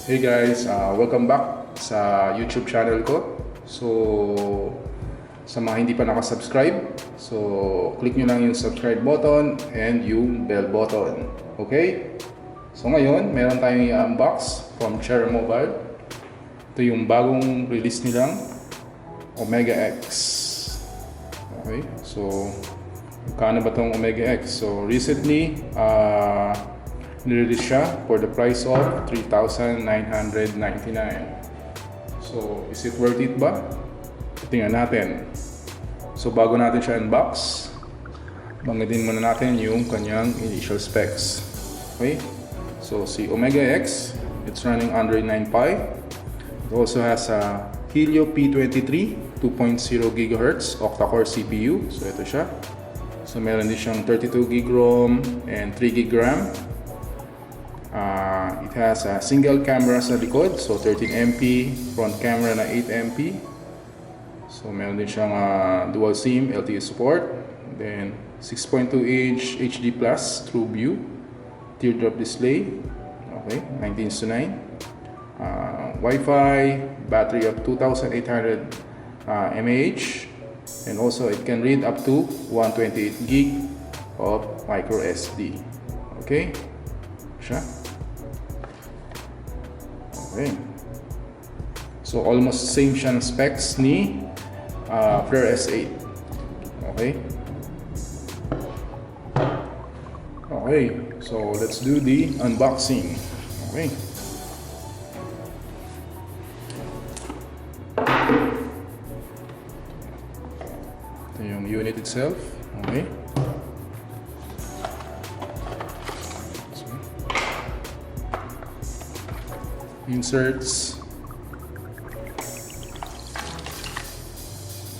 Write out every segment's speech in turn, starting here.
Hey guys, welcome back sa YouTube channel ko. So, sa mga hindi pa nakasubscribe, so click nyo lang yung subscribe button and yung bell button. Okay? So ngayon, meron tayong i-unbox from Cherry Mobile. Ito yung bagong release nilang Omega X. Okay? So, kano ba tong Omega X? So, recently, nirelease siya for the price of 3,999. So, is it worth it ba? Tingnan natin. So, bago natin siya unbox, banggitin muna natin yung kanyang initial specs. Okay? So, si Omega X, it's running Android 9.5. It also has a Helio P23 2.0 GHz Octacore CPU. So, ito siya. So, meron din siyang 32 GB ROM and 3 GB RAM. It has a single camera sa likod, so 13MP, front camera na 8MP. So meron din siyang dual SIM, LTE support, then 6.2-inch HD Plus Trueview, teardrop display, okay, 19:9, Wi-Fi, battery of 2,800 mAh, and also it can read up to 128 GB of micro SD. Okay, siya. Okay. So almost same siya ng specs ni Flare S8. Okay. Okay. So let's do the unboxing. Okay. Ito yung unit itself. Okay. Inserts,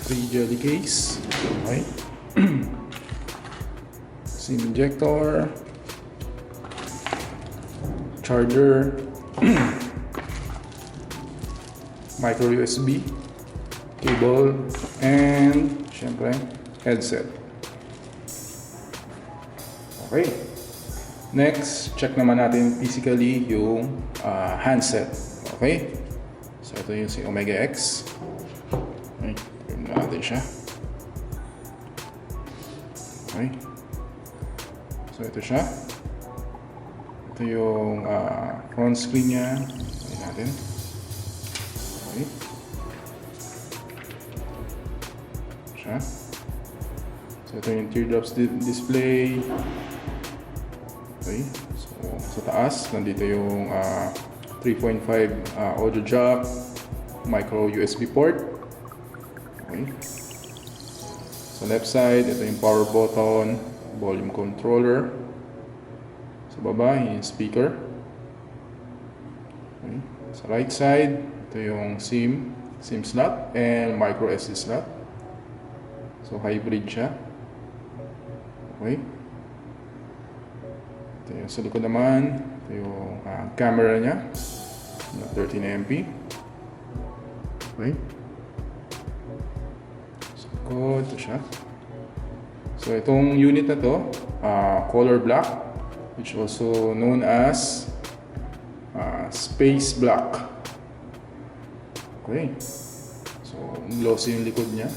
3 jelly case, okay. SIM injector, charger, micro USB cable, and syempre headset. Okay. Next, check naman natin physically yung handset. Okay? So, ito yung si Omega X. Okay, tignan natin siya. Okay. So, ito siya. Ito yung front screen niya. Tignan natin. Okay. Siya. So, ito yung teardrops display. Okay. So, sa taas, nandito yung 3.5 audio jack, micro USB port. Okay. Sa left side, ito yung power button, volume controller. Sa baba, yung speaker. Okay. Sa right side, ito yung SIM slot and micro SD slot. So, hybrid siya. Okay. Ito yung sa likod naman, ito yung camera niya na 13MP. Okay. So, ito siya. So, itong unit na to, color black, which also known as space black. Okay. So, glossy yung likod niya.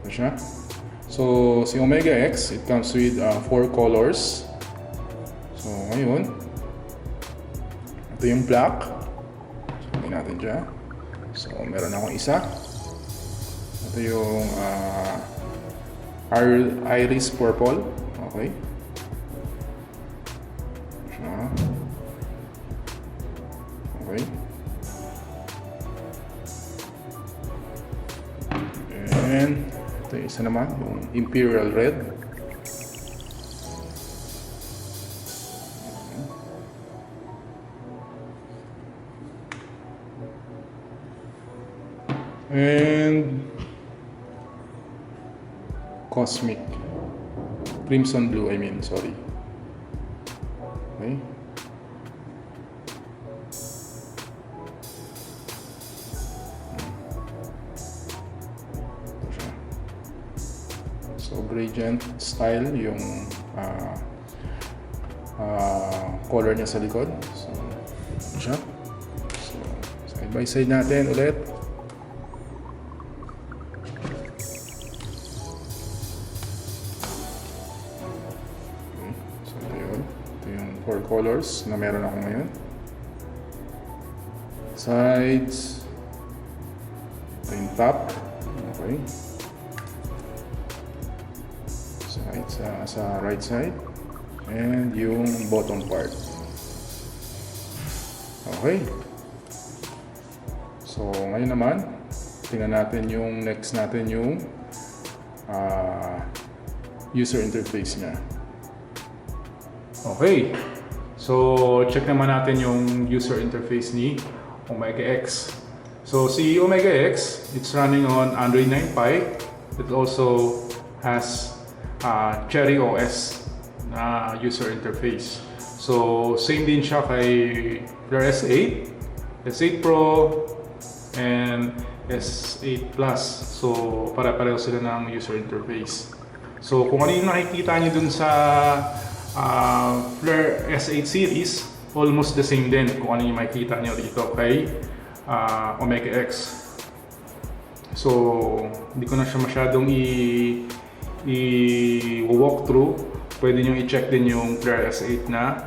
Siya. So, si Omega X, it comes with 4 colors. So, ngayon, ito yung black. So, hindi natin dyan. So, meron akong isa. Ito yung iris purple. Okay. Siya. Okay. And ito yung isa naman, yung Imperial red. And Cosmic. Crimson blue, sorry. Okay. gradient style yung color niya sa likod. So, siya. So, side by side natin ulit. Okay. So, ito yun. Ito yung 4 colors na meron ako ngayon. Sides. Ito yung top. Okay. Side sa right side. And yung bottom part. Okay. So, ngayon naman, tingnan natin yung next natin yung user interface niya. Okay. So, check naman natin yung user interface ni Omega X. So, si Omega X, it's running on Android 9 Pie. It also has Cherry OS na user interface. So, same din siya kay S8, S8 Pro, and S8 Plus. So, pare-pareho sila ng user interface. So, kung ano yung nakikita nyo dun sa Flare S8 series, almost the same din kung ano yung makikita nyo dito kay Omega X. So, hindi ko na siya masyadong i-walk through. Pwede nyo i-check din yung Flare S8 na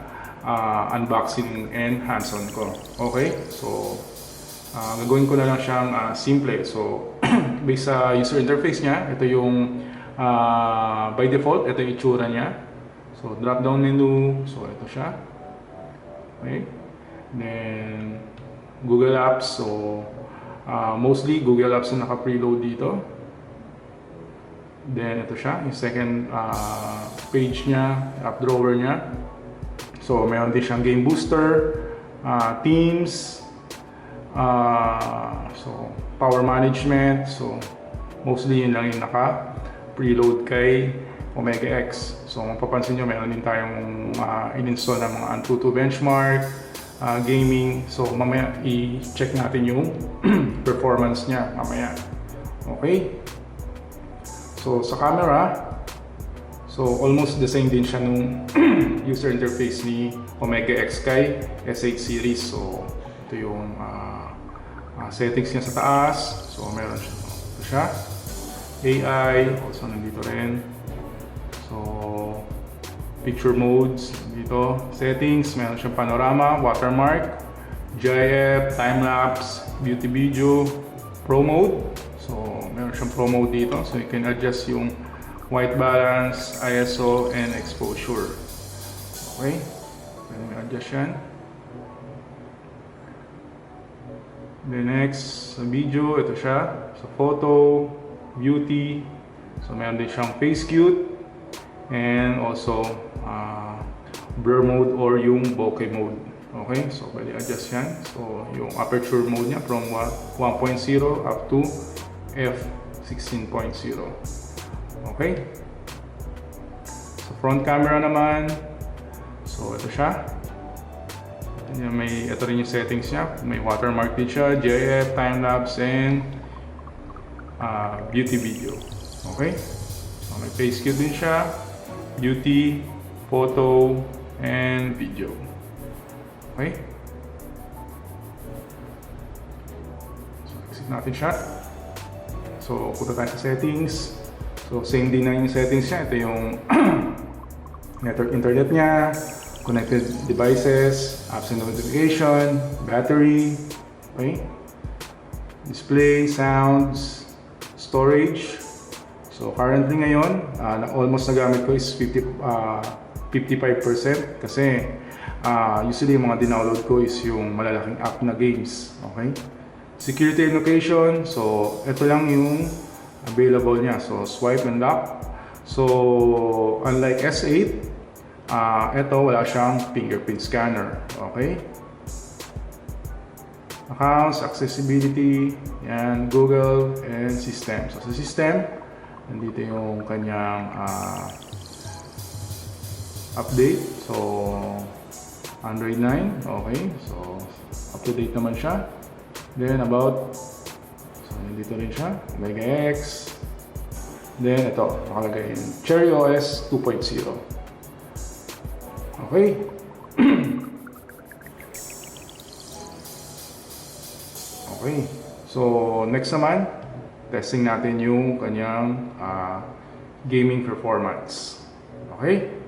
unboxing and hands-on ko. Okay? So, gagawin ko na lang siyang simple. So, based sa user interface niya, ito yung by default, ito yung itsura niya. So, drop-down menu. So, ito siya. Okay? Then, Google Apps. So, mostly Google Apps na naka-preload dito. Then, ito siya. Yung second page niya, app drawer niya. So, mayroon din siyang game booster, themes, so, power management. So, mostly yun lang yung naka-preload kay Omega X. So, mapapansin nyo, mayroon din tayong in-install ng mga Antutu benchmark, gaming. So, mamaya i-check natin yung performance niya mamaya. Okay? So, sa camera, so almost the same din siya nung user interface ni Omega X kay S8 series. So, ito yung settings niya sa taas. So, meron siya. Ito siya. AI, also nandito rin. So, picture modes, dito. Settings, meron siyang panorama, watermark, GIF, time-lapse, beauty video, pro mode. So, meron siyang pro mode dito. So, you can adjust yung white balance, ISO, and exposure. Okay? Pwede mo adjust yan. Then next, sa video, ito siya. Sa photo, beauty. So, meron din siyang face cute. And also, blur mode or yung bokeh mode. Okay? So, pwede adjust yan. So, yung aperture mode niya from 1.0 up to f16.0. Okay? So, front camera naman. So, ito siya. Ito rin yung settings niya. May watermark din siya, GIF, time-lapse, and beauty video. Okay? So, may face cue din siya. Beauty, photo, and video. Okay? So, exit natin siya. So, punta tayo sa settings. So, same din na yung settings niya. Ito yung network internet niya, connected devices, apps and notification, battery, okay? Display, sounds, storage. So, currently ngayon, almost nagamit ko is 55% kasi usually yung mga dinownload ko is yung malalaking app na games. Okay? Security and location. So, ito lang yung available niya. So, swipe and lock. So, unlike S8, ito wala siyang fingerprint scanner. Okay? Accounts, accessibility, yan, Google, and system. So, sa system, nandito yung kanyang update. So, Android 9. Okay. So, up to date naman siya. Then, about. So, nandito rin siya. Omega X. Then ito, nakalagay yun. Cherry OS 2.0. Okay. Okay. So, next naman, testing natin yung kanyang gaming performance. Okay?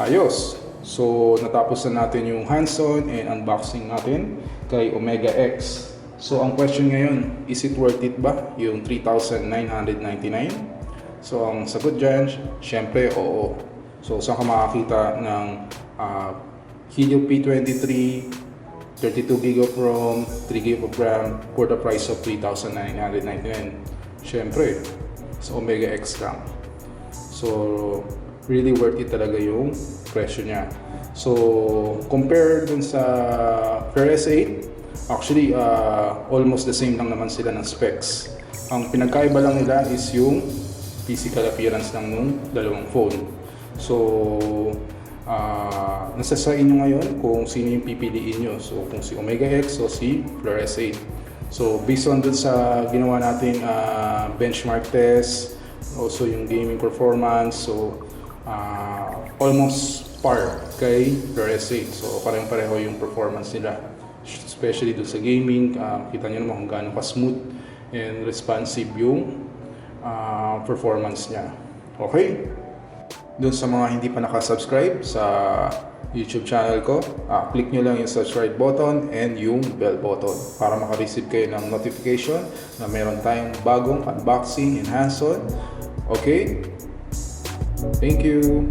Ayos! So, natapos na natin yung hands-on and unboxing natin kay Omega X. So, ang question ngayon, is it worth it ba yung 3,999? So, ang sagot dyan, syempre, oo. So, saan ka makakita ng Helio P23, 32GB of ROM, 3GB of RAM for the price of 3,999? Syempre, sa Omega X lang. So, really worth it talaga yung presyo niya. So, compare dun sa Fair S8, actually, almost the same lang naman sila ng specs. Ang pinagkaiba lang nila is yung physical appearance lang nung dalawang phone. So, nasa sa inyo ngayon kung sino yung pipiliin nyo. So, kung si Omega X o si Fair S8. So, based on dun sa ginawa nating benchmark test, also yung gaming performance, so almost par kay PS8. So parehong-pareho yung performance nila, especially doon sa gaming. Kita nyo naman kung gaano ka-smooth and responsive yung performance niya. Okay? Doon sa mga hindi pa nakasubscribe sa YouTube channel ko, click nyo lang yung subscribe button and yung bell button para makareceive kayo ng notification na meron tayong bagong unboxing and hands-on. Okay? Thank you!